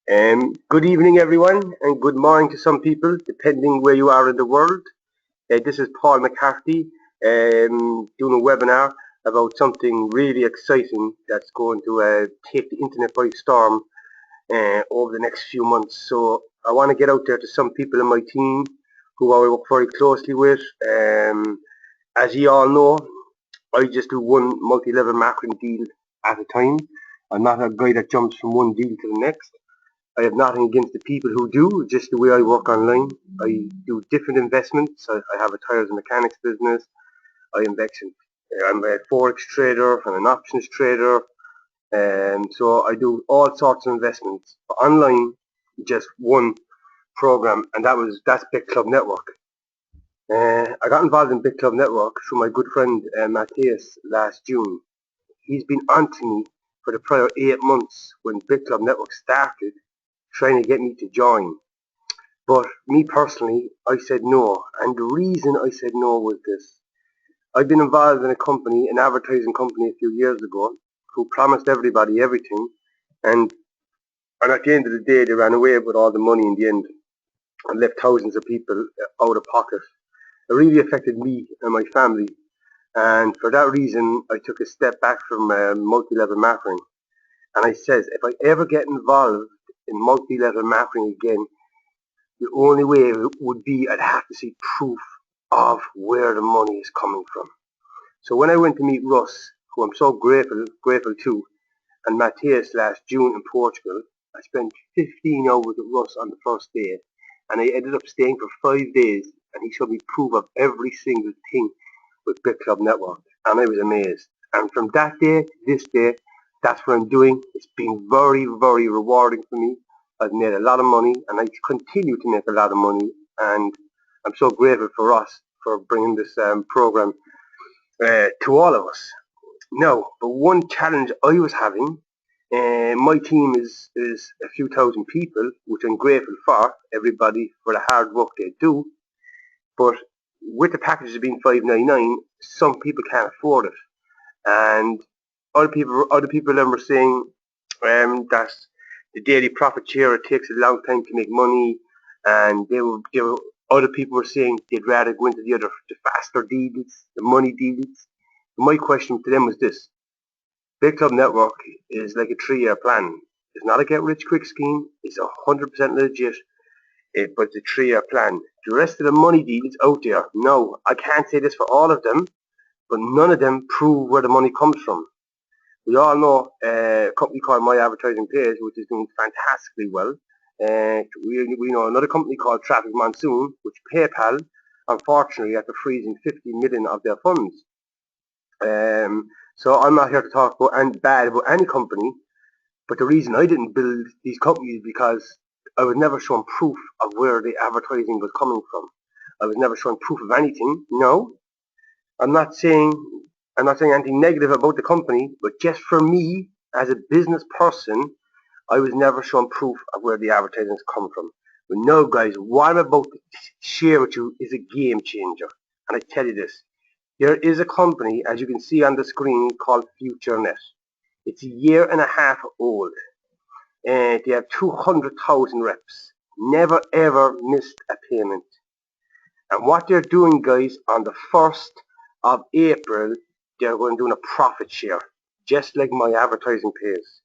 Good evening, everyone, and good morning to some people, depending where you are in the world. This is Paul McCarthy doing a webinar about something really exciting that's going to take the internet by storm over the next few months. So I want to get out there to some people in my team who I work very closely with. As you all know, I just do one multi-level marketing deal at a time. I'm not a guy that jumps from one deal to the next. I have nothing against the people who do, just the way I work online. I do different investments. I have a tires and mechanics business. I invest in, I'm a forex trader, I'm an options trader, and so I do all sorts of investments. But online, just one program, and that's Big Club Network. I got involved in Big Club Network through my good friend Matthias last June. He's been on to me for the prior 8 months when Big Club Network started, trying to get me to join. But me personally, I said no. And the reason I said no was this. I've been involved in a company, an advertising company a few years ago, who promised everybody everything. And, and at the end of the day, they ran away with all the money in the end and left thousands of people out of pocket. It really affected me and my family. And for that reason, I took a step back from multi-level marketing. And I says, if I ever get involved in multi-level marketing again, the only way would be I'd have to see proof of where the money is coming from. So when I went to meet Russ, who I'm so grateful to, and Matthias last June in Portugal, I spent 15 hours with Russ on the first day, and I ended up staying for 5 days, and he showed me proof of every single thing with Big Club Network, and I was amazed. And from that day to this day, that's what I'm doing. It's been very, very rewarding for me. I've made a lot of money, and I continue to make a lot of money, and I'm so grateful for us for bringing this program to all of us. Now, but one challenge I was having, my team is a few thousand people, which I'm grateful for, everybody for the hard work they do, but with the packages being $5.99, some people can't afford it, and other people then were saying that the daily profit share, it takes a long time to make money, and other people were saying they'd rather go into the faster deals, the money deals. My question to them was this: Big Club Network is like a 3-year plan. It's not a get rich quick scheme. It's 100% legit, but it's a 3-year plan. The rest of the money deals out there, no, I can't say this for all of them, but none of them prove where the money comes from. We all know a company called My Advertising Pays, which is doing fantastically well. We know another company called Traffic Monsoon, which PayPal, unfortunately, after freezing 50 million of their funds. So I'm not here to talk bad about any company, but the reason I didn't build these companies is because I was never shown proof of where the advertising was coming from. I was never shown proof of anything. No, I'm not saying anything negative about the company, but just for me as a business person, I was never shown proof of where the advertising's come from. But no, guys, what I'm about to share with you is a game changer. And I tell you this, there is a company, as you can see on the screen, called FutureNet. It's a year and a half old. And they have 200,000 reps. Never ever missed a payment. And what they're doing, guys, on the 1st of April, they're going to do a profit share, just like My Advertising Pays.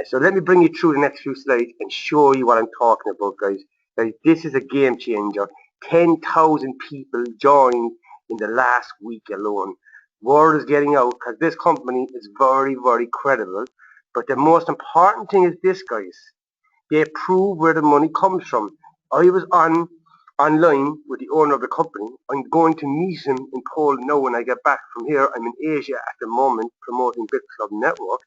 So let me bring you through the next few slides and show you what I'm talking about, guys. This is a game changer. 10,000 people joined in the last week alone. Word is getting out because this company is very, very credible. But the most important thing is this, guys. They prove where the money comes from. I was online with the owner of the company. I'm going to meet him in Poland now when I get back from here. I'm in Asia at the moment promoting Big Club Network.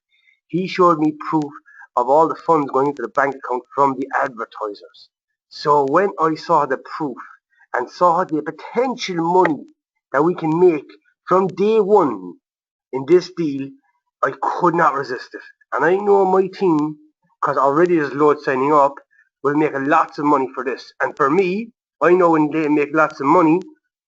He showed me proof of all the funds going into the bank account from the advertisers. So when I saw the proof and saw the potential money that we can make from day one in this deal, I could not resist it. And I know my team, because already there's loads signing up, will make lots of money for this. And for me, I know when they make lots of money,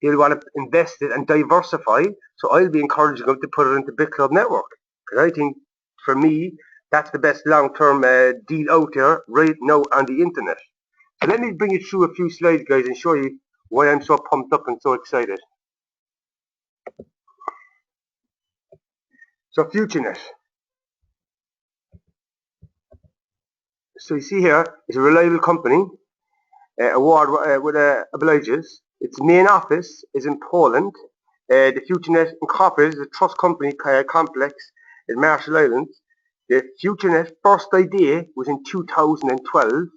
they'll want to invest it and diversify. So I'll be encouraging them to put it into Big Club Network. Because I think, for me, That's the best long-term deal out there right now on the internet. So let me bring you through a few slides, guys, and show you why I'm so pumped up and so excited. So FutureNet. So you see here, it's a reliable company, award with obliges. Its main office is in Poland. The FutureNet Incorporated is a trust company complex in Marshall Islands. The FutureNet first idea was in 2012.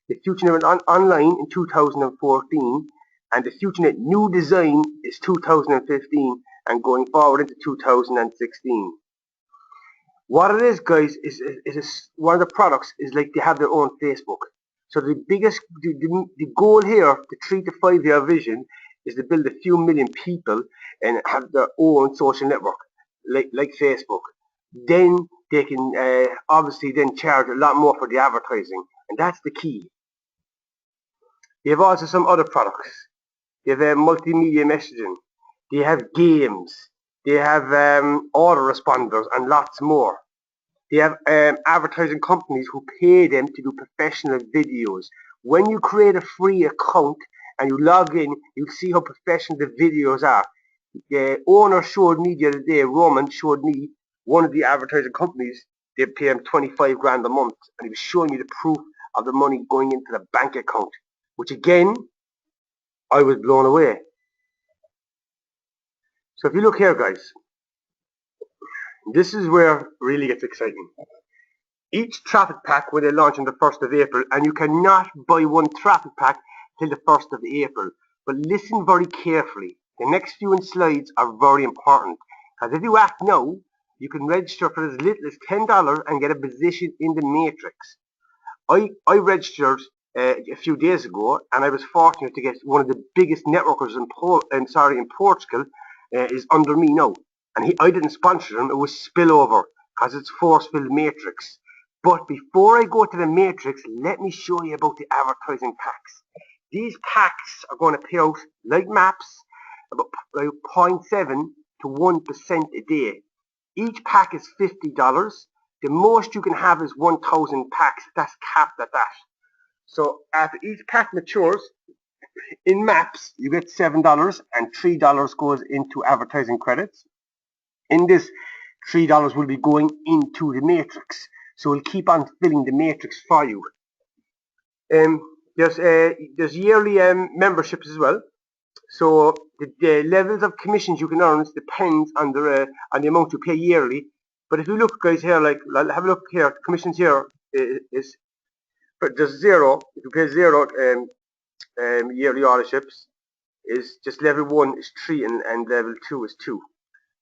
The FutureNet went online in 2014, and the FutureNet new design is 2015 and going forward into 2016. What it is, guys, is one of the products is like they have their own Facebook. So the goal here, the 3 to 5 year vision, is to build a few million people and have their own social network, like Facebook. Then they can obviously then charge a lot more for the advertising, and that's the key. They have also some other products. They have multimedia messaging. They have games. They have autoresponders and lots more. They have advertising companies who pay them to do professional videos. When you create a free account and you log in, you'll see how professional the videos are. The owner showed me the other day, Roman showed me one of the advertising companies, they pay him 25 grand a month, and he was showing me the proof of the money going into the bank account, which again, I was blown away. So if you look here, guys, this is where it really gets exciting. Each traffic pack will launch on the 1st of April, and you cannot buy one traffic pack till the 1st of April. But listen very carefully. The next few slides are very important, because if you act now, you can register for as little as $10 and get a position in the matrix. I registered a few days ago, and I was fortunate to get one of the biggest networkers in Portugal is under me now. And I didn't sponsor him, it was spillover, because it's force-filled matrix. But before I go to the matrix, let me show you about the advertising packs. These packs are going to pay out, like maps, about 0.7 to 1% a day. Each pack is $50. The most you can have is 1,000 packs. That's capped at that. So after each pack matures, in maps, you get $7 and $3 goes into advertising credits. In this, $3 will be going into the matrix. So we'll keep on filling the matrix for you. There's yearly memberships as well. So the levels of commissions you can earn depends on the amount you pay yearly. But if you look, guys, here, like have a look here, commissions here is there's zero. If you pay zero yearly auditorships, is just level 1 is 3 and level 2 is 2.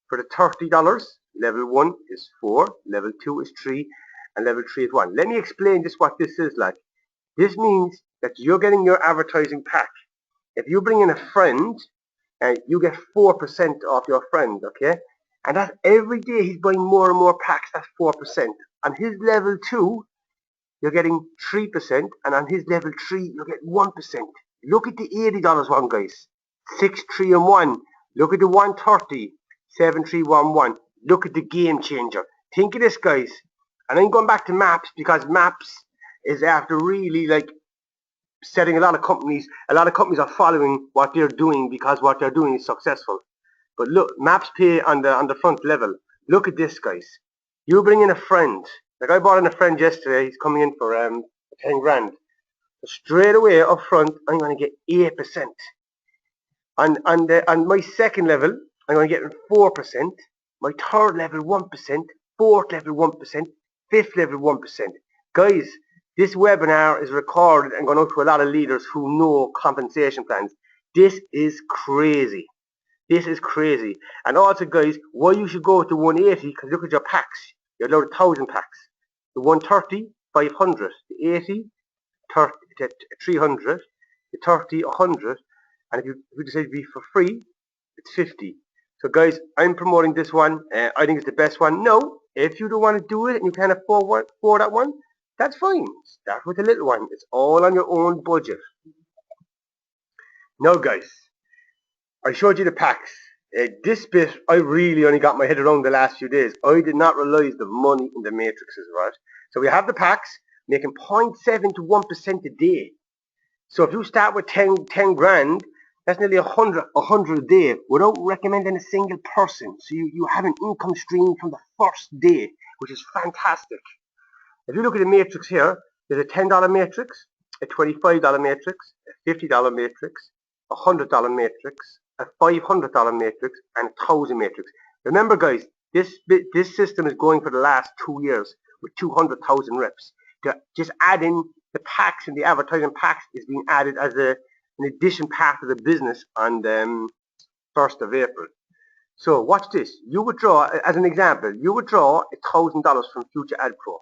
For the $30, level 1 is 4, level 2 is 3, and level 3 is 1. Let me explain just what this is like. This means that you're getting your advertising pack. If you bring in a friend, you get 4% off your friend, okay? And that's every day he's buying more and more packs, that's 4%. On his level 2, you're getting 3%, and on his level 3, you get 1%. Look at the $80 one, guys. 6, 3, and 1. Look at the 130. 7311. Look at the game changer. Think of this, guys. And I'm going back to maps because maps is after really like setting a lot of companies are following what they're doing because what they're doing is successful. But look, maps pay on the front level. Look at this, guys. You bring in a friend. Like I brought in a friend yesterday. He's coming in for 10 grand. So straight away up front, I'm going to get 8%. On my second level, I'm going to get 4%, my third level 1%, fourth level 1%, fifth level 1%. Guys, this webinar is recorded and going out to a lot of leaders who know compensation plans. This is crazy. This is crazy. And also, guys, why you should go to 180, because look at your packs. You're allowed 1,000 packs. The 130, 500. The 80, 300. The 30, 100. And if you decide to be for free, it's 50. So guys, I'm promoting this one. I think it's the best one. No, if you don't want to do it and you can't afford that one, that's fine. Start with a little one. It's all on your own budget. Now guys, I showed you the packs. This bit, I really only got my head around the last few days. I did not realize the money in the matrices, right? So we have the packs making 0.7 to 1% a day. So if you start with 10 grand, that's nearly 100 a day without recommending a single person. So you have an income stream from the first day, which is fantastic. If you look at the matrix here, there's a $10 matrix, a $25 matrix, a $50 matrix, a $100 matrix, a $500 matrix, and a 1,000 matrix. Remember, guys, this system is going for the last 2 years with 200,000 reps. Just adding the packs and the advertising packs is being added as an addition part of the business on the 1st of April. So watch this. You withdraw, as an example, you withdraw $1,000 from Future Ad Pro.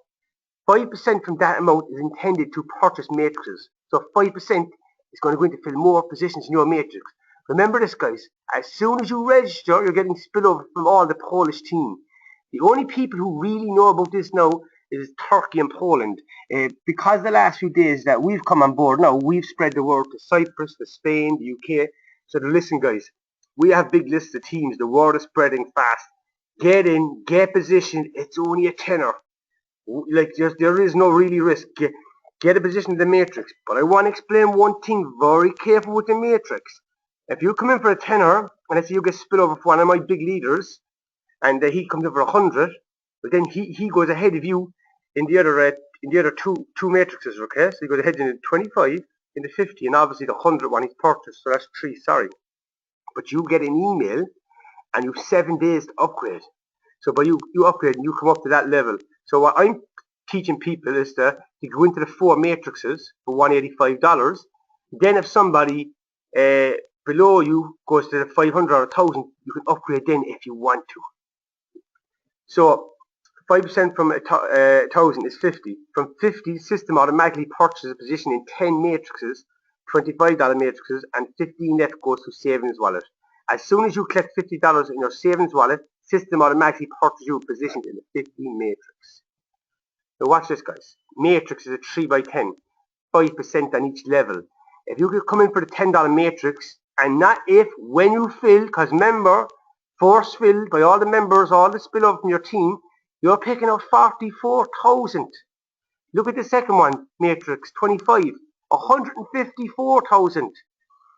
5% from that amount is intended to purchase matrices. So 5% is going to go into fill more positions in your matrix. Remember this, guys. As soon as you register, you're getting spillover from all the Polish team. The only people who really know about this now is Turkey and Poland. Because the last few days that we've come on board now, we've spread the word to Cyprus, to Spain, the UK. So listen, guys, we have big lists of teams. The word is spreading fast. Get in, get positioned. It's only a tenner. Like there is no really risk. Get a position in the matrix. But I want to explain one thing. Very careful with the matrix. If you come in for a tenner, and let's say you get split over for one of my big leaders, and he comes in for 100, but then he goes ahead of you in the other two matrices. Okay, so he goes ahead in the 25, in the 50, and obviously the 100 one he's purchased. So that's 3. Sorry, but you get an email, and you have 7 days to upgrade. So by you upgrade and you come up to that level. So what I'm teaching people is to go into the 4 matrices for $185. Then if somebody below you goes to the 500 or 1,000, you can upgrade then if you want to. So 5% from 1,000 is 50. From 50, the system automatically purchases a position in 10 matrices, $25 matrices, and 15 left goes to savings wallet. As soon as you collect $50 in your savings wallet, system automatically purchases you a position in the 15 matrix. Now watch this, guys. Matrix is a 3 by 10, 5% on each level. If you could come in for the $10 matrix, and not if, when you fill, because remember, force filled by all the members, all the spillover from your team, you're picking up 44,000. Look at the second one, matrix 25, 154,000.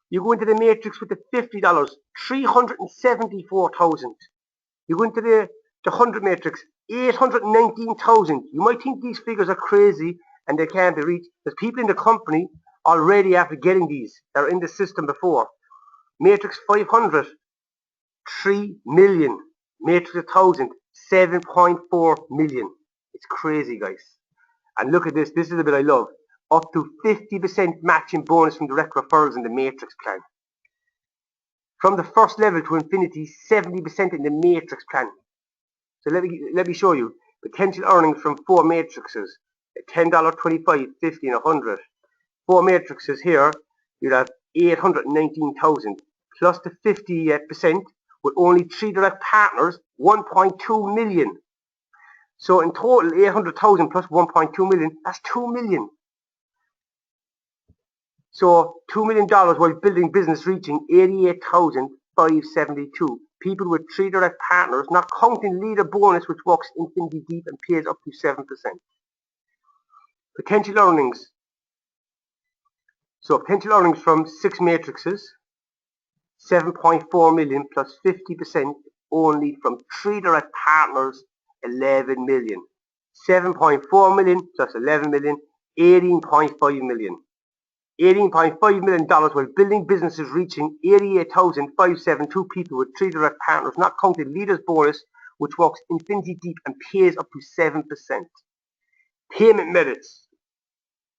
You go into the matrix with the $50, 374,000. You go into the 100 matrix, 819,000. You might think these figures are crazy and they can't be reached. There's people in the company already after getting these that are in the system before. Matrix 500, 3 million. Matrix 1000, 7.4 million. It's crazy, guys. And look at this. This is the bit I love. Up to 50% matching bonus from direct referrals in the matrix plan. From the first level to infinity, 70% in the matrix plan. So let me show you. Potential earnings from 4 matrices. $10, $25, $50, and 100. 4 matrices here, you'd have 819,000 plus the 50% with only 3 direct partners, 1.2 million. So in total, 800,000 plus 1.2 million, that's 2 million. So $2 million while building business reaching 88,572. People with 3 direct partners, not counting leader bonus, which works infinity deep and pays up to 7%. Potential earnings. So potential earnings from 6 matrices, 7.4 million plus 50% only from 3 direct partners, 11 million. 7.4 million plus 11 million, 18.5 million. $18.5 million while building businesses reaching 88,572 people with 3 direct partners, not counting leaders bonus, which works infinity deep and pays up to 7%. Payment methods.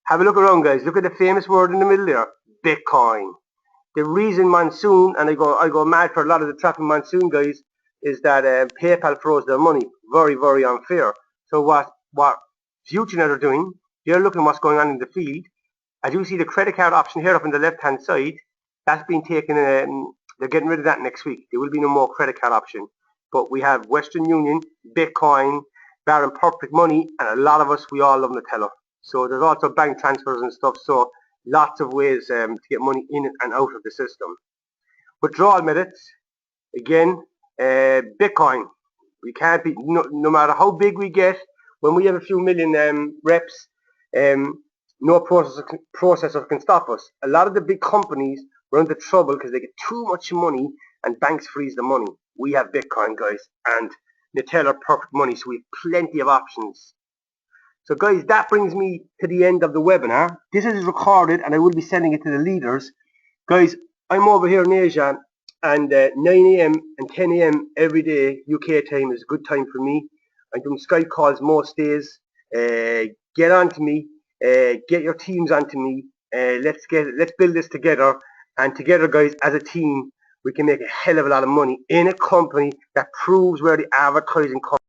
Have a look around, guys. Look at the famous word in the middle there, Bitcoin. The reason Monsoon, and I go mad for a lot of the traffic Monsoon guys, is that PayPal froze their money. Very, very unfair. So what FutureNet are doing, they're looking at what's going on in the field. As you see the credit card option here up on the left hand side, that's been taken, they're getting rid of that next week. There will be no more credit card option. But we have Western Union, Bitcoin, Baron Perfect Money, and a lot of us, we all love Nutella. So there's also bank transfers and stuff, so lots of ways to get money in and out of the system. Withdrawal methods, Again, Bitcoin. We can't be, no matter how big we get, when we have a few million reps, no processor can stop us. A lot of the big companies run into trouble because they get too much money and banks freeze the money. We have Bitcoin, guys, and Nutella perfect money, so we have plenty of options. So guys, that brings me to the end of the webinar. This is recorded and I will be sending it to the leaders. Guys, I'm over here in Asia, and 9 a.m. and 10 a.m. every day UK time is a good time for me. I'm doing Skype calls most days. Get on to me. Get your teams onto me. Let's build this together. And together, guys, as a team, we can make a hell of a lot of money in a company that proves where the advertising comes.